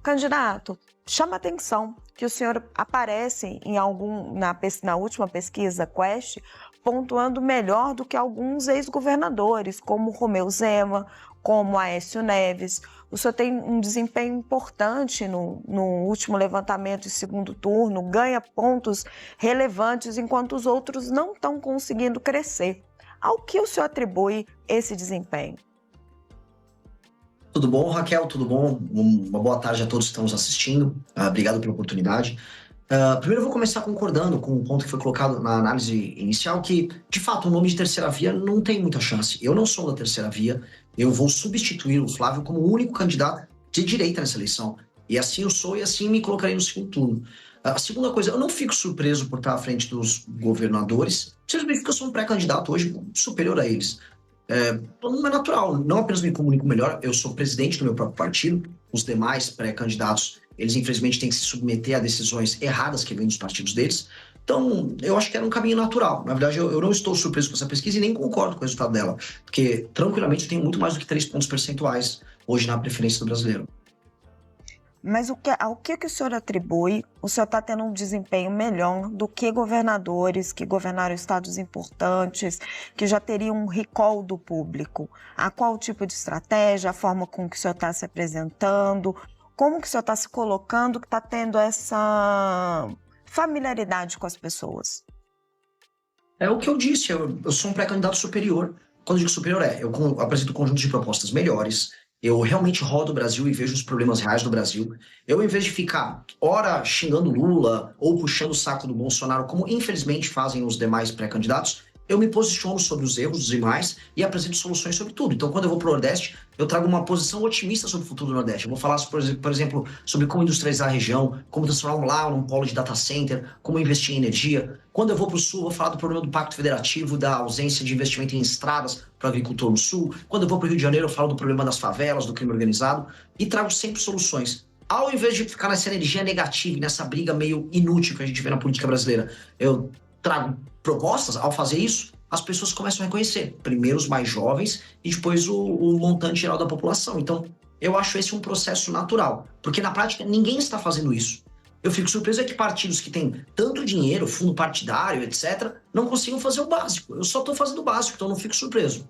Candidato, chama atenção que o senhor aparece na última pesquisa Quest, pontuando melhor do que alguns ex-governadores, como Romeu Zema, como Aécio Neves. O senhor tem um desempenho importante no último levantamento de segundo turno, ganha pontos relevantes, enquanto os outros não estão conseguindo crescer. Ao que o senhor atribui esse desempenho? Tudo bom, Raquel? Tudo bom? Uma boa tarde a todos que estão nos assistindo. Obrigado pela oportunidade. Primeiro eu vou começar concordando com o ponto que foi colocado na análise inicial, que, de fato, o nome de terceira via não tem muita chance. Eu não sou da terceira via, eu vou substituir o Flávio como o único candidato de direita nessa eleição. E assim eu sou, e assim me colocarei no segundo turno. A segunda coisa, eu não fico surpreso por estar à frente dos governadores, simplesmente porque eu sou um pré-candidato hoje superior a eles. Não é natural, não apenas me comunico melhor, eu sou presidente do meu próprio partido, os demais pré-candidatos, eles infelizmente têm que se submeter a decisões erradas que vêm dos partidos deles, então eu acho que era um caminho natural. Na verdade, eu não estou surpreso com essa pesquisa e nem concordo com o resultado dela, porque tranquilamente eu tenho muito mais do que 3 pontos percentuais hoje na preferência do brasileiro. Mas ao que o senhor atribui? O senhor está tendo um desempenho melhor do que governadores que governaram estados importantes, que já teriam um recall do público? A qual tipo de estratégia, a forma com que o senhor está se apresentando, como que o senhor está se colocando, que está tendo essa familiaridade com as pessoas? É o que eu disse, eu sou um pré-candidato superior. Quando eu digo superior, eu apresento um conjunto de propostas melhores, eu realmente rodo o Brasil e vejo os problemas reais do Brasil. Eu, em vez de ficar, ora, xingando Lula ou puxando o saco do Bolsonaro, como infelizmente fazem os demais pré-candidatos, eu me posiciono sobre os erros dos demais e apresento soluções sobre tudo. Então, quando eu vou para o Nordeste, eu trago uma posição otimista sobre o futuro do Nordeste. Eu vou falar, por exemplo, sobre como industrializar a região, como transformar lá num polo de data center, como investir em energia. Quando eu vou para o Sul, eu vou falar do problema do Pacto Federativo, da ausência de investimento em estradas para o agricultor no Sul. Quando eu vou para o Rio de Janeiro, eu falo do problema das favelas, do crime organizado e trago sempre soluções. Ao invés de ficar nessa energia negativa e nessa briga meio inútil que a gente vê na política brasileira, eu trago propostas. Ao fazer isso, as pessoas começam a reconhecer, primeiro os mais jovens e depois o montante geral da população. Então, eu acho esse um processo natural, porque na prática ninguém está fazendo isso. Eu fico surpreso que partidos que têm tanto dinheiro, fundo partidário, etc., não consigam fazer o básico. Eu só estou fazendo o básico, então não fico surpreso.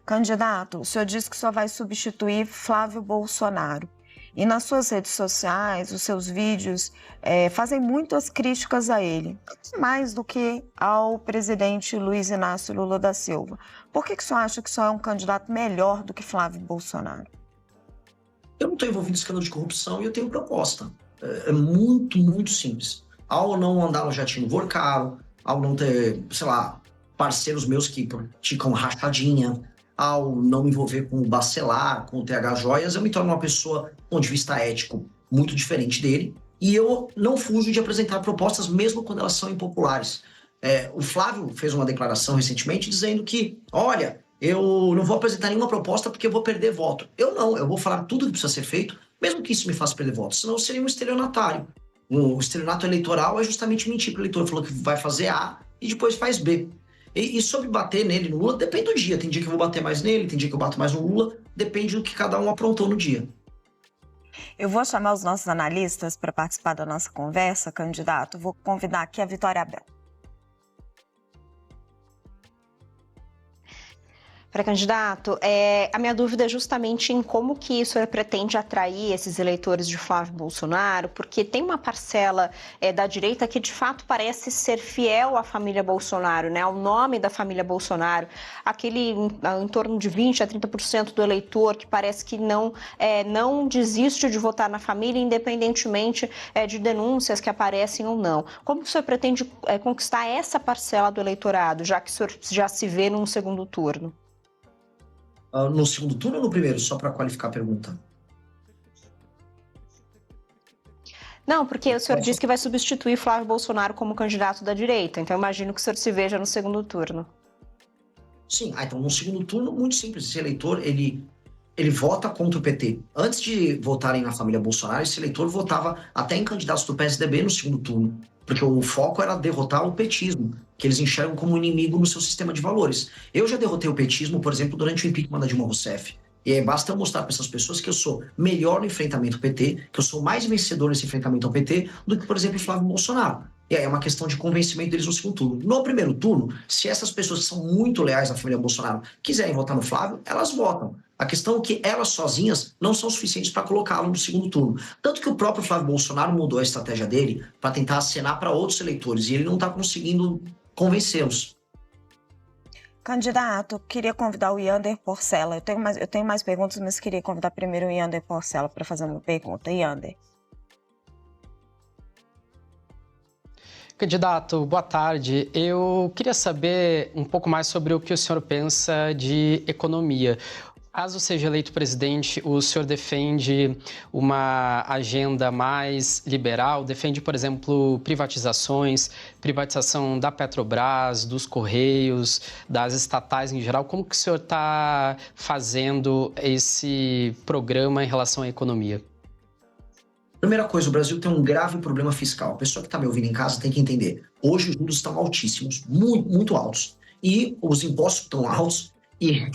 Candidato, o senhor disse que só vai substituir Flávio Bolsonaro. E nas suas redes sociais, os seus vídeos fazem muitas críticas a ele, mais do que ao presidente Luiz Inácio Lula da Silva. Por que o senhor acha que só é um candidato melhor do que Flávio Bolsonaro? Eu não estou envolvido em escândalo de corrupção e eu tenho proposta. É muito, muito simples. Ao não andar no jatinho Vorcaro, ao não ter, sei lá, parceiros meus que praticam rachadinha, ao não me envolver com o Bacelar, com o TH Joias, eu me torno uma pessoa, do ponto de vista ético, muito diferente dele. E eu não fujo de apresentar propostas, mesmo quando elas são impopulares. O Flávio fez uma declaração recentemente dizendo que, olha, eu não vou apresentar nenhuma proposta porque eu vou perder voto. Eu vou falar tudo que precisa ser feito, mesmo que isso me faça perder voto, senão eu seria um estelionatário. O estelionato eleitoral é justamente mentir para o eleitor, falou que vai fazer A e depois faz B. E sobre bater nele, no Lula, depende do dia. Tem dia que eu vou bater mais nele, tem dia que eu bato mais no Lula, depende do que cada um aprontou no dia. Eu vou chamar os nossos analistas para participar da nossa conversa, candidato. Vou convidar aqui a Vitória Abel. Pré-candidato, a minha dúvida é justamente em como que o senhor pretende atrair esses eleitores de Flávio Bolsonaro, porque tem uma parcela da direita que de fato parece ser fiel à família Bolsonaro, né, ao nome da família Bolsonaro, aquele em torno de 20% a 30% do eleitor que parece que não desiste de votar na família, independentemente de denúncias que aparecem ou não. Como que o senhor pretende conquistar essa parcela do eleitorado, já que o senhor já se vê num segundo turno? No segundo turno ou no primeiro, só para qualificar a pergunta? Não, porque o senhor disse que vai substituir Flávio Bolsonaro como candidato da direita, então eu imagino que o senhor se veja no segundo turno. Sim, então no segundo turno, muito simples, esse eleitor, ele vota contra o PT. Antes de votarem na família Bolsonaro, esse eleitor votava até em candidatos do PSDB no segundo turno, porque o foco era derrotar o petismo, que eles enxergam como inimigo no seu sistema de valores. Eu já derrotei o petismo, por exemplo, durante o impeachment da Dilma Rousseff. E aí basta eu mostrar para essas pessoas que eu sou melhor no enfrentamento ao PT, que eu sou mais vencedor nesse enfrentamento ao PT do que, por exemplo, o Flávio Bolsonaro. E aí é uma questão de convencimento deles no segundo turno. No primeiro turno, se essas pessoas que são muito leais à família Bolsonaro quiserem votar no Flávio, elas votam. A questão é que elas sozinhas não são suficientes para colocá-lo no segundo turno. Tanto que o próprio Flávio Bolsonaro mudou a estratégia dele para tentar acenar para outros eleitores e ele não está conseguindo convencê-los. Candidato, queria convidar o Yander Porcela. Eu tenho mais perguntas, mas queria convidar primeiro o Yander Porcela para fazer uma pergunta. Yander. Candidato, boa tarde. Eu queria saber um pouco mais sobre o que o senhor pensa de economia. Caso seja eleito presidente, o senhor defende uma agenda mais liberal? Defende, por exemplo, privatização da Petrobras, dos Correios, das estatais em geral? Como que o senhor está fazendo esse programa em relação à economia? Primeira coisa, o Brasil tem um grave problema fiscal. A pessoa que está me ouvindo em casa tem que entender. Hoje os juros estão altíssimos, muito, muito altos. E os impostos estão altos. E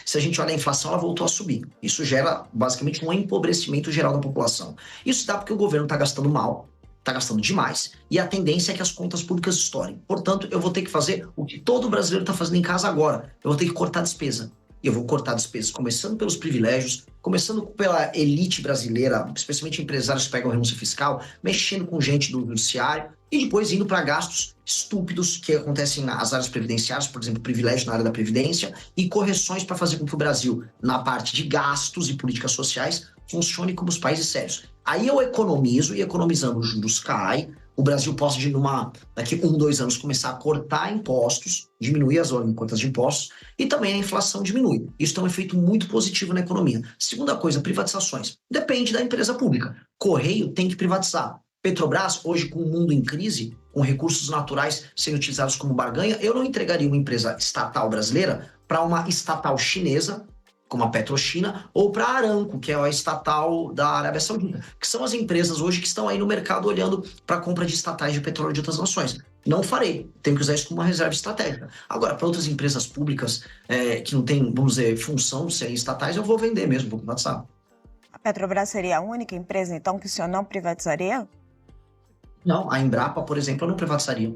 se a gente olha a inflação, ela voltou a subir. Isso gera, basicamente, um empobrecimento geral da população. Isso dá porque o governo está gastando mal, está gastando demais, e a tendência é que as contas públicas estourem. Portanto, eu vou ter que fazer o que todo brasileiro está fazendo em casa agora. Eu vou ter que cortar despesa. E eu vou cortar despesas, começando pelos privilégios, começando pela elite brasileira, especialmente empresários que pegam renúncia fiscal, mexendo com gente do judiciário, e depois indo para gastos estúpidos que acontecem nas áreas previdenciárias, por exemplo, privilégio na área da Previdência, e correções para fazer com que o Brasil, na parte de gastos e políticas sociais, funcione como os países sérios. Aí eu economizo, e economizando os juros cai, o Brasil possa, daqui 1, 2 anos, começar a cortar impostos, diminuir as alíquotas de impostos, e também a inflação diminui. Isso tem um efeito muito positivo na economia. Segunda coisa, privatizações. Depende da empresa pública. Correio tem que privatizar. Petrobras, hoje com o mundo em crise, com recursos naturais sendo utilizados como barganha, eu não entregaria uma empresa estatal brasileira para uma estatal chinesa, como a PetroChina, ou para a Aramco, que é a estatal da Arábia Saudita, que são as empresas hoje que estão aí no mercado olhando para a compra de estatais de petróleo de outras nações. Não farei, tenho que usar isso como uma reserva estratégica. Agora, para outras empresas públicas que não têm, vamos dizer, função de serem estatais, eu vou vender mesmo, vou privatizar. A Petrobras seria a única empresa, então, que o senhor não privatizaria? Não, a Embrapa, por exemplo, eu não privatizaria.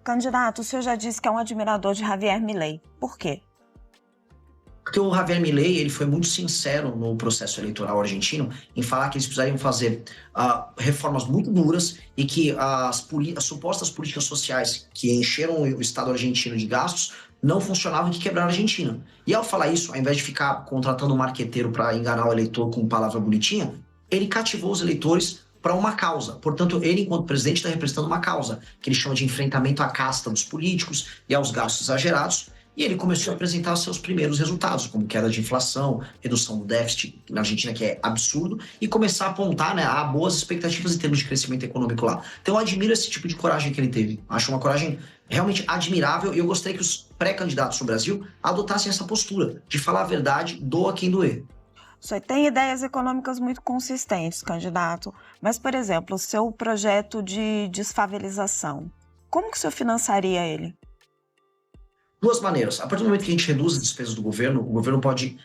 Candidato, o senhor já disse que é um admirador de Javier Milei. Por quê? Porque o Javier Milei, ele foi muito sincero no processo eleitoral argentino em falar que eles precisariam fazer reformas muito duras e que as supostas políticas sociais que encheram o Estado argentino de gastos não funcionavam e que quebraram a Argentina. E ao falar isso, ao invés de ficar contratando um marqueteiro para enganar o eleitor com palavra bonitinha, ele cativou os eleitores para uma causa. Portanto, ele, enquanto presidente, está representando uma causa, que ele chama de enfrentamento à casta dos políticos e aos gastos exagerados. E ele começou a apresentar seus primeiros resultados, como queda de inflação, redução do déficit na Argentina, que é absurdo, e começar a apontar, a boas expectativas em termos de crescimento econômico lá. Então eu admiro esse tipo de coragem que ele teve. Acho uma coragem realmente admirável e eu gostaria que os pré-candidatos do Brasil adotassem essa postura de falar a verdade, doa quem doer. O senhor tem ideias econômicas muito consistentes, candidato, mas, por exemplo, o seu projeto de desfavelização, como que o senhor financiaria ele? Duas maneiras. A partir do momento que a gente reduz as despesas do governo, o governo pode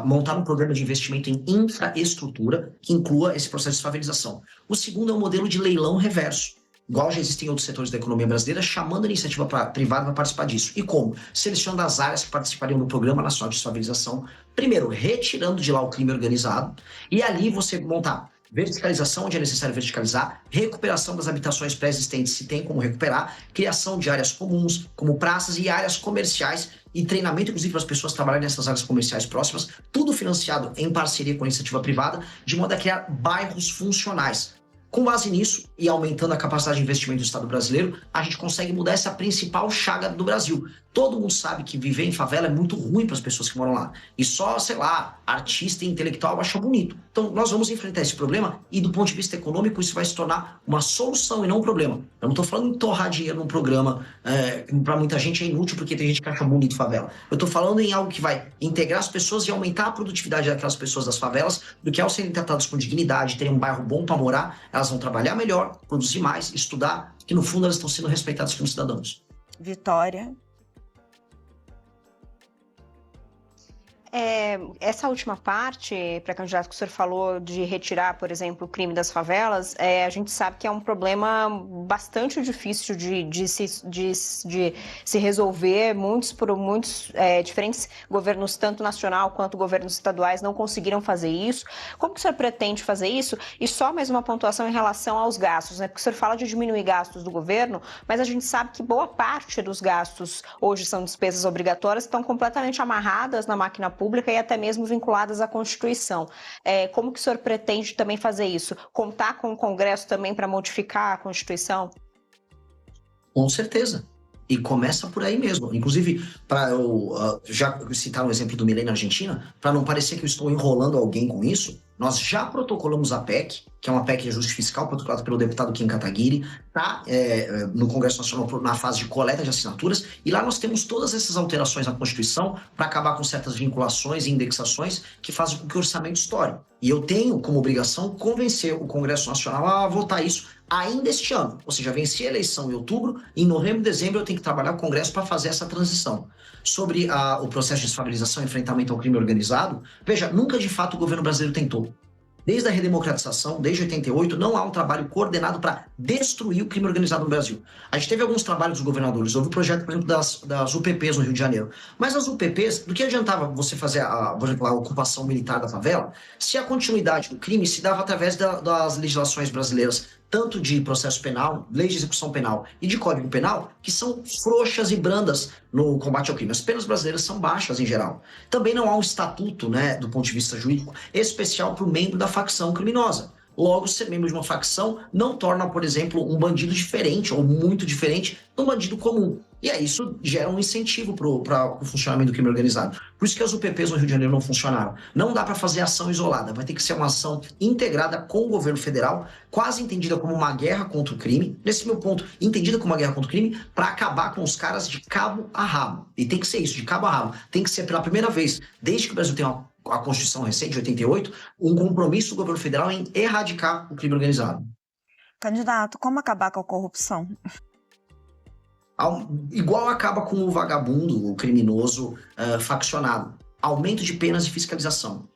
montar um programa de investimento em infraestrutura que inclua esse processo de desfavelização. O segundo é um modelo de leilão reverso, igual já existem em outros setores da economia brasileira, chamando a iniciativa privada para participar disso. E como? Selecionando as áreas que participariam do Programa Nacional de Desfavelização, primeiro retirando de lá o crime organizado, e ali você montar verticalização onde é necessário verticalizar, recuperação das habitações pré-existentes se tem como recuperar, criação de áreas comuns, como praças e áreas comerciais, e treinamento, inclusive, para as pessoas trabalharem nessas áreas comerciais próximas, tudo financiado em parceria com a iniciativa privada, de modo a criar bairros funcionais. Com base nisso, e aumentando a capacidade de investimento do Estado brasileiro, a gente consegue mudar essa principal chaga do Brasil. Todo mundo sabe que viver em favela é muito ruim para as pessoas que moram lá. E só, artista e intelectual acha bonito. Então, nós vamos enfrentar esse problema e, do ponto de vista econômico, isso vai se tornar uma solução e não um problema. Eu não estou falando em torrar dinheiro num programa para muita gente é inútil porque tem gente que acha bonito favela. Eu estou falando em algo que vai integrar as pessoas e aumentar a produtividade daquelas pessoas das favelas, do que ao serem tratadas com dignidade, terem um bairro bom para morar, elas vão trabalhar melhor, produzir mais, estudar, que no fundo elas estão sendo respeitadas como cidadãos. Vitória. Essa última parte, pré-candidato, que o senhor falou de retirar, por exemplo, o crime das favelas, a gente sabe que é um problema bastante difícil de se resolver. Muitos diferentes governos, tanto nacional quanto governos estaduais, não conseguiram fazer isso. Como que o senhor pretende fazer isso? E só mais uma pontuação em relação aos gastos, né? Porque o senhor fala de diminuir gastos do governo, mas a gente sabe que boa parte dos gastos hoje são despesas obrigatórias, estão completamente amarradas na máquina pública e até mesmo vinculadas à Constituição. Como que o senhor pretende também fazer isso? Contar com o Congresso também para modificar a Constituição? Com certeza. E começa por aí mesmo. Inclusive, para eu já citar um exemplo do Milei na Argentina, para não parecer que eu estou enrolando alguém com isso, nós já protocolamos a PEC, que é uma PEC de ajuste fiscal, protocolada pelo deputado Kim Kataguiri, está no Congresso Nacional na fase de coleta de assinaturas, e lá nós temos todas essas alterações na Constituição para acabar com certas vinculações e indexações que fazem com que o orçamento estoure. E eu tenho como obrigação convencer o Congresso Nacional a votar isso ainda este ano. Ou seja, venci a eleição em outubro, e em novembro e dezembro eu tenho que trabalhar com o Congresso para fazer essa transição. Sobre o processo de desfavelização e enfrentamento ao crime organizado, veja, nunca de fato o governo brasileiro tentou. Desde a redemocratização, desde 88, não há um trabalho coordenado para destruir o crime organizado no Brasil. A gente teve alguns trabalhos dos governadores, houve o projeto, por exemplo, das UPPs no Rio de Janeiro. Mas as UPPs, do que adiantava você fazer, por exemplo, a ocupação militar da favela, se a continuidade do crime se dava através das legislações brasileiras, tanto de processo penal, lei de execução penal e de código penal, que são frouxas e brandas no combate ao crime. As penas brasileiras são baixas em geral. Também não há um estatuto, né, do ponto de vista jurídico, especial para o membro da facção criminosa. Logo, ser membro de uma facção não torna, por exemplo, um bandido diferente ou muito diferente de um bandido comum. E aí isso gera um incentivo para o funcionamento do crime organizado. Por isso que as UPPs no Rio de Janeiro não funcionaram. Não dá para fazer ação isolada, vai ter que ser uma ação integrada com o governo federal, quase entendida como uma guerra contra o crime. Nesse meu ponto, entendida como uma guerra contra o crime, para acabar com os caras de cabo a rabo. E tem que ser isso, de cabo a rabo. Tem que ser pela primeira vez, desde que o Brasil tem a Constituição recente, de 88, um compromisso do governo federal em erradicar o crime organizado. Candidato, como acabar com a corrupção? Igual acaba com o vagabundo, o criminoso faccionado. Aumento de penas e fiscalização.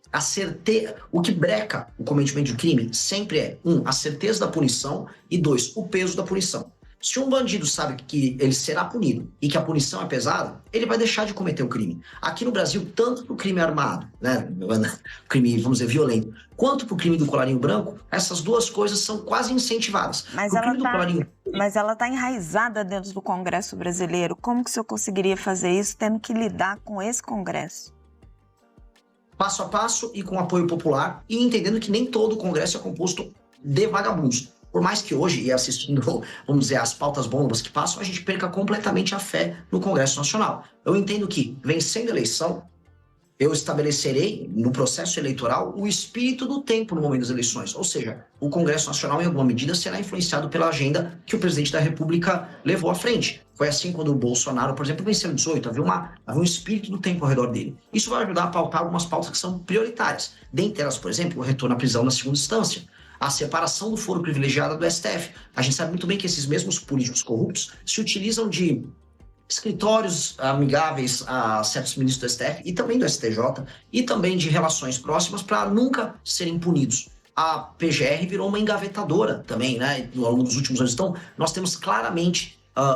O que breca o cometimento de crime sempre é, a certeza da punição e 2, o peso da punição. Se um bandido sabe que ele será punido e que a punição é pesada, ele vai deixar de cometer o crime. Aqui no Brasil, tanto para o crime armado, né, o crime, vamos dizer, violento, quanto para o crime do colarinho branco, essas duas coisas são quase incentivadas. Mas ela está enraizada dentro do Congresso brasileiro. Como que o senhor conseguiria fazer isso tendo que lidar com esse Congresso? Passo a passo e com apoio popular, e entendendo que nem todo o Congresso é composto de vagabundos. Por mais que hoje, e assistindo, vamos dizer, as pautas bombas que passam, a gente perca completamente a fé no Congresso Nacional. Eu entendo que, vencendo a eleição, eu estabelecerei, no processo eleitoral, o espírito do tempo no momento das eleições. Ou seja, o Congresso Nacional, em alguma medida, será influenciado pela agenda que o presidente da República levou à frente. Foi assim quando o Bolsonaro, por exemplo, venceu em 18, havia um espírito do tempo ao redor dele. Isso vai ajudar a pautar algumas pautas que são prioritárias. Dentre elas, por exemplo, o retorno à prisão na segunda instância, a separação do foro privilegiado do STF. A gente sabe muito bem que esses mesmos políticos corruptos se utilizam de escritórios amigáveis a certos ministros do STF e também do STJ, e também de relações próximas para nunca serem punidos. A PGR virou uma engavetadora também, né, ao longo dos últimos anos. Então, nós temos claramente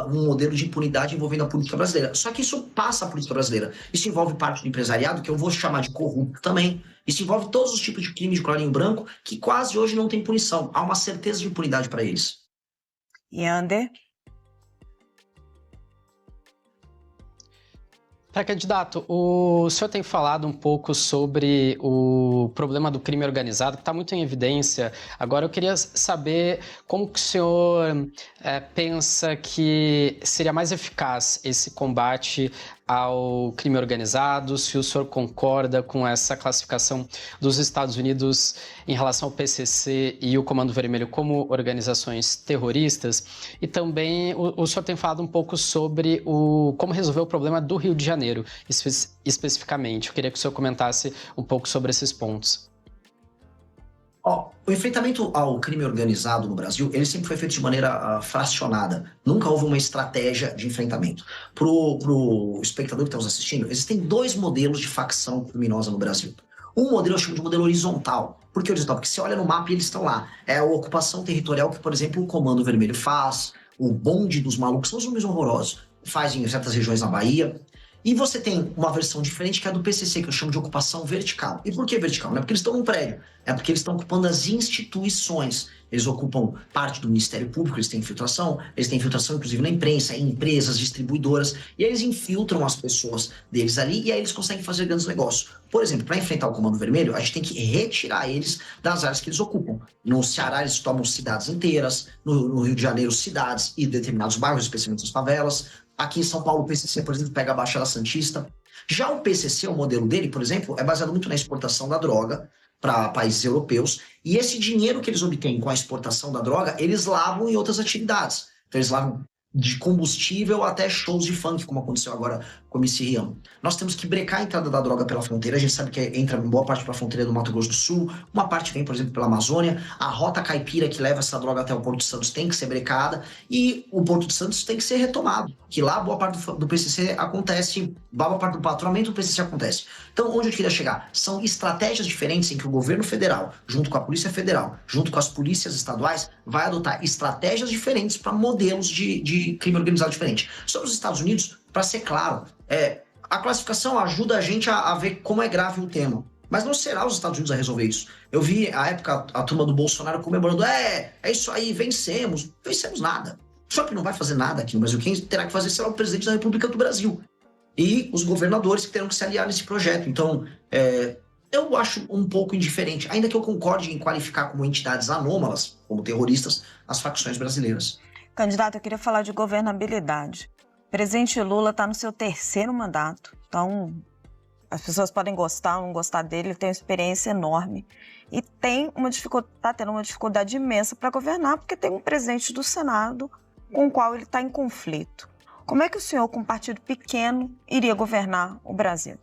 um modelo de impunidade envolvendo a política brasileira. Só que isso passa a política brasileira. Isso envolve parte do empresariado, que eu vou chamar de corrupto também. Isso envolve todos os tipos de crimes de colarinho branco, que quase hoje não tem punição. Há uma certeza de impunidade para eles. Yander? Pré-candidato, o senhor tem falado um pouco sobre o problema do crime organizado, que está muito em evidência. Agora eu queria saber como que o senhor pensa que seria mais eficaz esse combate ao crime organizado, se o senhor concorda com essa classificação dos Estados Unidos em relação ao PCC e o Comando Vermelho como organizações terroristas, e também o senhor tem falado um pouco sobre como resolver o problema do Rio de Janeiro, especificamente. Eu queria que o senhor comentasse um pouco sobre esses pontos. Ó, o enfrentamento ao crime organizado no Brasil, ele sempre foi feito de maneira fracionada. Nunca houve uma estratégia de enfrentamento. Pro espectador que está nos assistindo, existem 2 modelos de facção criminosa no Brasil. Um modelo eu chamo de modelo horizontal. Por que horizontal? Porque você olha no mapa e eles estão lá. É a ocupação territorial que, por exemplo, o Comando Vermelho faz, o bonde dos malucos, são os nomes horrorosos, faz em certas regiões na Bahia. E você tem uma versão diferente que é a do PCC, que eu chamo de ocupação vertical. E por que vertical? Não é porque eles estão num prédio, é porque eles estão ocupando as instituições. Eles ocupam parte do Ministério Público, eles têm infiltração inclusive na imprensa, em empresas, distribuidoras, e aí eles infiltram as pessoas deles ali e aí eles conseguem fazer grandes negócios. Por exemplo, para enfrentar o Comando Vermelho, a gente tem que retirar eles das áreas que eles ocupam. No Ceará, eles tomam cidades inteiras, no Rio de Janeiro, cidades e determinados bairros, especialmente as favelas. Aqui em São Paulo, o PCC, por exemplo, pega a Baixada Santista. Já o PCC, o modelo dele, por exemplo, é baseado muito na exportação da droga para países europeus. E esse dinheiro que eles obtêm com a exportação da droga, eles lavam em outras atividades. Então, eles lavam de combustível até shows de funk, como aconteceu agora com o MC Rian. Nós temos que brecar a entrada da droga pela fronteira. A gente sabe que entra boa parte pela fronteira do Mato Grosso do Sul, uma parte vem, por exemplo, pela Amazônia. A rota caipira que leva essa droga até o Porto de Santos tem que ser brecada e o Porto de Santos tem que ser retomado, que lá boa parte do PCC acontece, boa parte do faturamento do PCC acontece. Então, onde eu queria chegar? São estratégias diferentes em que o governo federal, junto com a Polícia Federal, junto com as polícias estaduais, vai adotar estratégias diferentes para modelos de crime organizado diferente. Sobre os Estados Unidos, para ser claro, a classificação ajuda a gente a ver como é grave o tema. Mas não será os Estados Unidos a resolver isso. Eu vi, à época, a turma do Bolsonaro comemorando, é isso aí, vencemos. Vencemos nada. Só que não vai fazer nada aqui no Brasil. Quem terá que fazer será o presidente da República do Brasil. E os governadores que terão que se aliar nesse projeto. Então, eu acho um pouco indiferente, ainda que eu concorde em qualificar como entidades anômalas, como terroristas, as facções brasileiras. Candidato, eu queria falar de governabilidade. O presidente Lula está no seu 3º mandato, então as pessoas podem gostar ou não gostar dele, ele tem uma experiência enorme e está tendo uma dificuldade imensa para governar, porque tem um presidente do Senado com o qual ele está em conflito. Como é que o senhor, com um partido pequeno, iria governar o Brasil?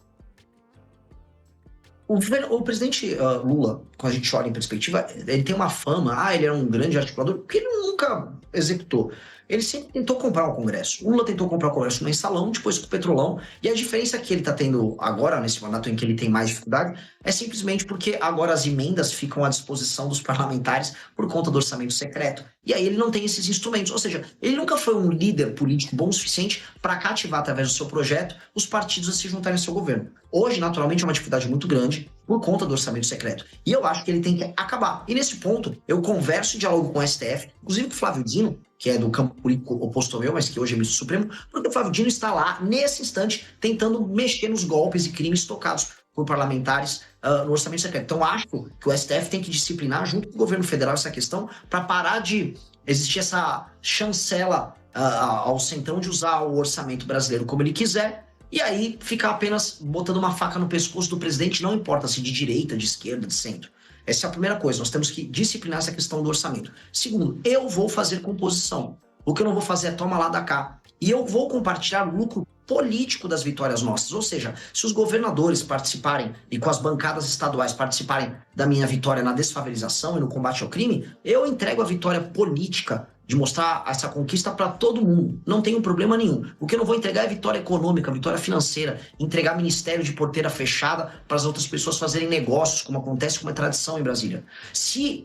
O presidente Lula, quando a gente olha em perspectiva, ele tem uma fama, ele era um grande articulador, porque ele nunca executou. Ele sempre tentou comprar o Congresso. O Lula tentou comprar o Congresso no mensalão, depois com o Petrolão, e a diferença que ele está tendo agora, nesse mandato em que ele tem mais dificuldade, é simplesmente porque agora as emendas ficam à disposição dos parlamentares por conta do orçamento secreto. E aí ele não tem esses instrumentos. Ou seja, ele nunca foi um líder político bom o suficiente para cativar, através do seu projeto, os partidos a se juntarem ao seu governo. Hoje, naturalmente, é uma dificuldade muito grande por conta do orçamento secreto. E eu acho que ele tem que acabar. E nesse ponto, eu converso e dialogo com o STF, inclusive com o Flávio Dino, que é do campo político oposto ao meu, mas que hoje é ministro supremo, porque o Flávio Dino está lá, nesse instante, tentando mexer nos golpes e crimes tocados por parlamentares no orçamento secreto. Então, acho que o STF tem que disciplinar, junto com o governo federal, essa questão, para parar de existir essa chancela ao Centrão de usar o orçamento brasileiro como ele quiser, e aí ficar apenas botando uma faca no pescoço do presidente, não importa se de direita, de esquerda, de centro. Essa é a primeira coisa, nós temos que disciplinar essa questão do orçamento. Segundo, eu vou fazer composição. O que eu não vou fazer é toma lá da cá. E eu vou compartilhar o lucro político das vitórias nossas. Ou seja, se os governadores participarem e com as bancadas estaduais participarem da minha vitória na desfavelização e no combate ao crime, eu entrego a vitória política de mostrar essa conquista para todo mundo. Não tenho problema nenhum. O que eu não vou entregar é vitória econômica, vitória financeira, entregar ministério de porteira fechada para as outras pessoas fazerem negócios, como acontece com uma tradição em Brasília.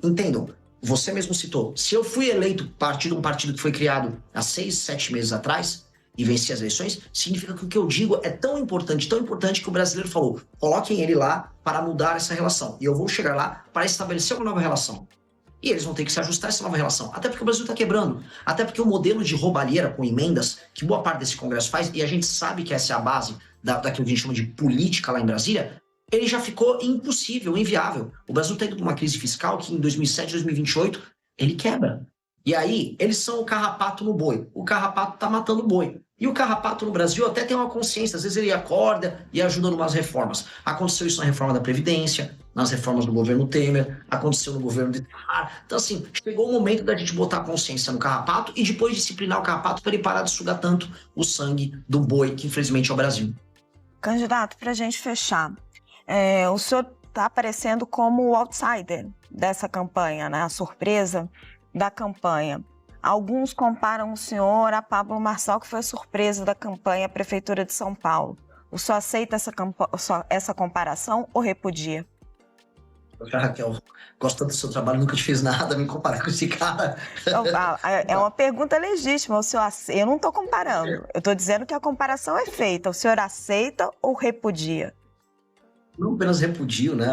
Entendam, você mesmo citou, se eu fui eleito de um partido que foi criado há 6, 7 meses atrás e venci as eleições, significa que o que eu digo é tão importante que o brasileiro falou, coloquem ele lá para mudar essa relação. E eu vou chegar lá para estabelecer uma nova relação. E eles vão ter que se ajustar a essa nova relação. Até porque o Brasil está quebrando. Até porque o modelo de roubalheira com emendas, que boa parte desse Congresso faz, e a gente sabe que essa é a base daquilo que a gente chama de política lá em Brasília, ele já ficou impossível, inviável. O Brasil está indo para uma crise fiscal que em 2007, 2028, ele quebra. E aí, eles são o carrapato no boi. O carrapato está matando o boi. E o carrapato no Brasil até tem uma consciência. Às vezes ele acorda e ajuda em umas reformas. Aconteceu isso na reforma da Previdência, nas reformas do governo Temer, aconteceu no governo de Itamar. Então, assim, chegou o momento da gente botar a consciência no carrapato e depois disciplinar o carrapato para ele parar de sugar tanto o sangue do boi, que infelizmente é o Brasil. Candidato, para a gente fechar, o senhor está aparecendo como o outsider dessa campanha, né? A surpresa da campanha. Alguns comparam o senhor a Pablo Marçal, que foi a surpresa da campanha à Prefeitura de São Paulo. O senhor aceita essa comparação ou repudia? Raquel, gosto tanto do seu trabalho, nunca te fiz nada, me comparar com esse cara. É uma pergunta legítima. Eu não estou comparando, eu estou dizendo que a comparação é feita. O senhor aceita ou repudia? Não apenas repudio, né?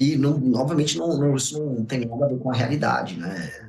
E obviamente isso não tem nada a ver com a realidade, né?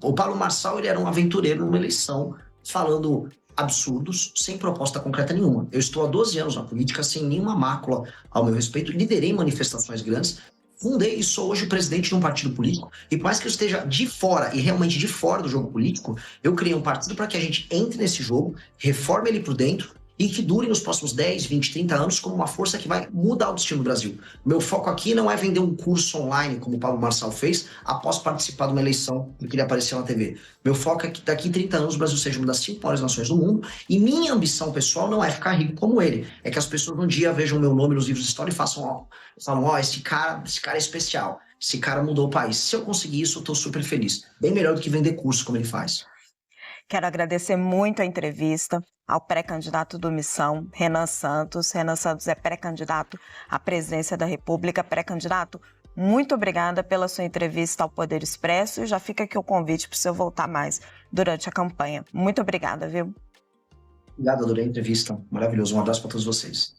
O Pablo Marçal, ele era um aventureiro numa eleição, falando absurdos, sem proposta concreta nenhuma. Eu estou há 12 anos na política, sem nenhuma mácula ao meu respeito, liderei manifestações grandes, fundei e sou hoje o presidente de um partido político, e por mais que eu esteja de fora, e realmente de fora do jogo político, eu criei um partido para que a gente entre nesse jogo, reforme ele por dentro, e que dure nos próximos 10, 20, 30 anos como uma força que vai mudar o destino do Brasil. Meu foco aqui não é vender um curso online, como o Pablo Marçal fez, após participar de uma eleição em que ele apareceu na TV. Meu foco é que daqui a 30 anos o Brasil seja uma das 5 maiores nações do mundo, e minha ambição pessoal não é ficar rico como ele, é que as pessoas um dia vejam meu nome nos livros de história e falam, esse cara é especial, esse cara mudou o país. Se eu conseguir isso, eu estou super feliz. Bem melhor do que vender curso como ele faz. Quero agradecer muito a entrevista ao pré-candidato do Missão, Renan Santos. Renan Santos é pré-candidato à presidência da República. Pré-candidato, muito obrigada pela sua entrevista ao Poder Expresso. E já fica aqui o convite para o senhor voltar mais durante a campanha. Muito obrigada, viu? Obrigado, adorei a entrevista. Maravilhoso. Um abraço para todos vocês.